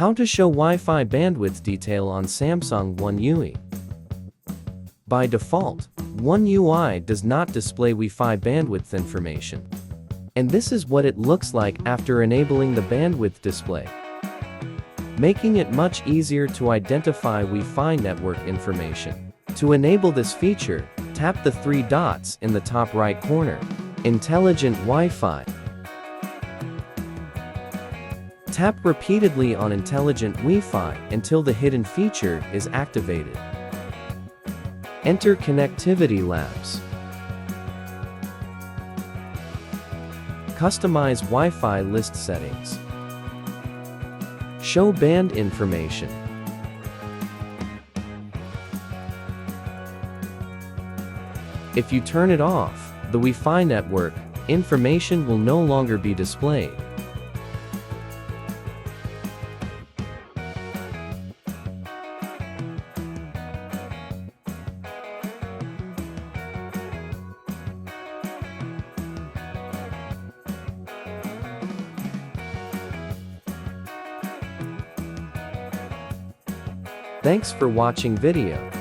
How to show Wi-Fi bandwidth detail on Samsung One UI. By default, One UI does not display Wi-Fi bandwidth information. And this is what it looks like after enabling the bandwidth display, making it much easier to identify Wi-Fi network information. To enable this feature, tap the three dots in the top right corner, Intelligent Wi-Fi. Tap repeatedly on Intelligent Wi-Fi until the hidden feature is activated. Enter Connectivity Labs. Customize Wi-Fi list settings. Show band information. If you turn it off, the Wi-Fi network information will no longer be displayed. Thanks for watching video.